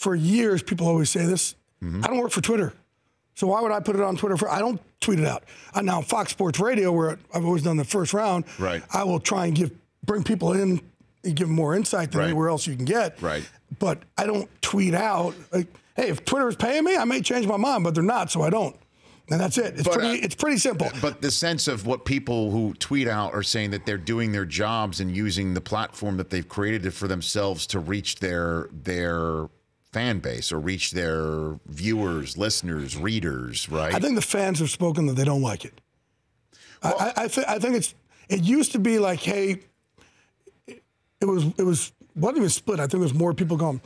for years, people always say this, Mm-hmm. I don't work for Twitter. So why would I put it on Twitter? I don't tweet it out. Now, Fox Sports Radio, where I've always done the first round, Right. I will try and bring people in and give them more insight than Right. anywhere else you can get. Right. But I don't tweet out. Like, hey, if Twitter is paying me, I may change my mind, but they're not, so I don't. And that's it. It's pretty simple. But the sense of what people who tweet out are saying that they're doing their jobs and using the platform that they've created for themselves to reach their fan base or reach their viewers, listeners, readers, right? I think the fans have spoken that they don't like it. Well, I think it used to be like, hey, it wasn't even split. I think there's more people going,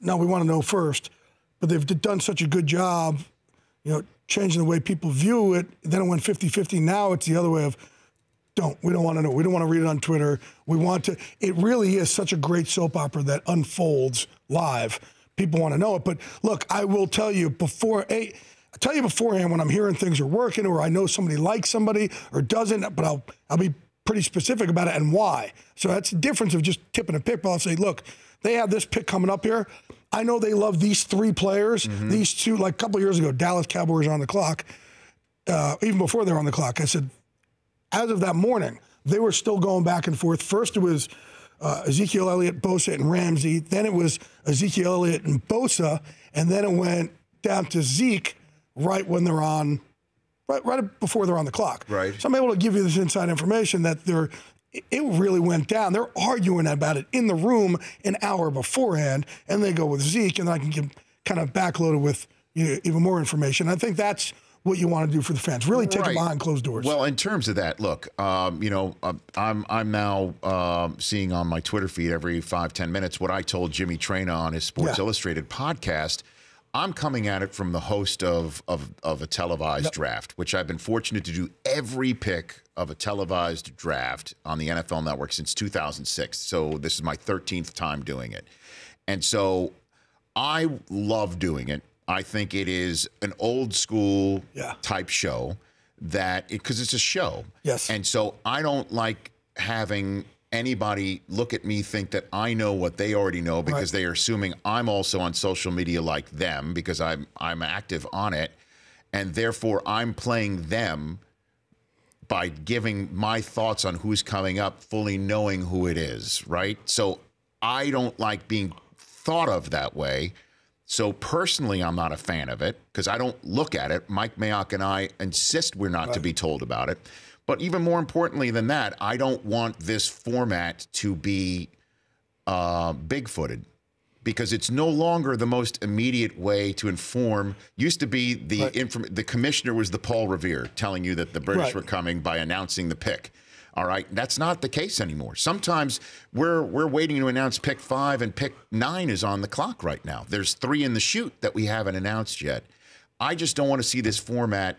no, we want to know first. But they've done such a good job, changing the way people view it. Then it went 50-50. Now it's the other way of, we don't want to know. We don't want to read it on Twitter. We want to. It really is such a great soap opera that unfolds live. People want to know it. But look, I will tell you beforehand when I'm hearing things are working or I know somebody likes somebody or doesn't, but I'll be pretty specific about it and why. So that's the difference of just tipping a pick. But I'll say, look, they have this pick coming up here. I know they love these three players. Mm-hmm. These two, like a couple of years ago, Dallas Cowboys are on the clock. Even before they were on the clock, I said, as of that morning, they were still going back and forth. First it was Ezekiel Elliott, Bosa, and Ramsey. Then it was Ezekiel Elliott and Bosa. And then it went down to Zeke right when they're on, right before they're on the clock. Right. So I'm able to give you this inside information that it really went down. They're arguing about it in the room an hour beforehand, and they go with Zeke, and then I can get kind of backloaded with even more information. I think that's what you want to do for the fans. Really take it behind closed doors. Well, in terms of that, look, I'm now seeing on my Twitter feed every 5-10 minutes what I told Jimmy Traina on his Sports Illustrated podcast. I'm coming at it from the host of a televised draft, which I've been fortunate to do every pick of a televised draft on the NFL Network since 2006. So this is my 13th time doing it. And so I love doing it. I think it is an old school type show because it's a show. Yes. And so I don't like having anybody look at me, think that I know what they already know because they are assuming I'm also on social media like them because I'm active on it. And therefore I'm playing them by giving my thoughts on who's coming up, fully knowing who it is, right? So I don't like being thought of that way. So personally, I'm not a fan of it because I don't look at it. Mike Mayock and I insist we're not to be told about it. But even more importantly than that, I don't want this format to be big-footed because it's no longer the most immediate way to inform. Used to be the commissioner was the Paul Revere telling you that the British were coming by announcing the pick. All right, that's not the case anymore. Sometimes we're waiting to announce pick 5 and pick 9 is on the clock right now. There's 3 in the chute that we haven't announced yet. I just don't want to see this format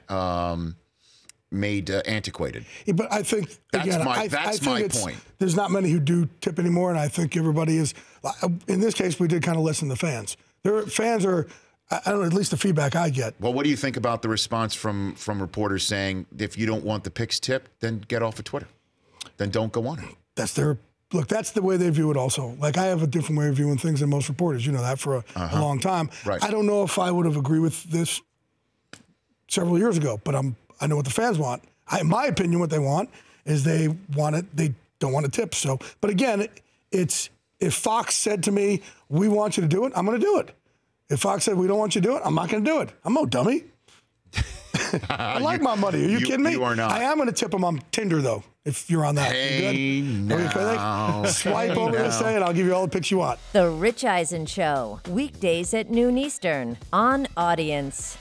made antiquated. Yeah, but I think that's my think point. There's not many who do tip anymore, and I think everybody is. In this case, we did kind of listen to fans. Fans are. I don't know, at least the feedback I get. Well, what do you think about the response from reporters saying if you don't want the picks tipped, then get off of Twitter? Then don't go on it. That's the way they view it also. Like I have a different way of viewing things than most reporters. You know that for a long time. Right. I don't know if I would have agreed with this several years ago, but I know what the fans want. In my opinion, what they want is they don't want a tip. So, but again, if Fox said to me, we want you to do it, I'm going to do it. If Fox said, we don't want you to do it, I'm not going to do it. I'm no dummy. I like my money. Are you kidding me? You are not. I am going to tip them on Tinder, though, if you're on that. Hey, you good? Swipe over this thing, and I'll give you all the picks you want. The Rich Eisen Show, weekdays at noon Eastern on Audience.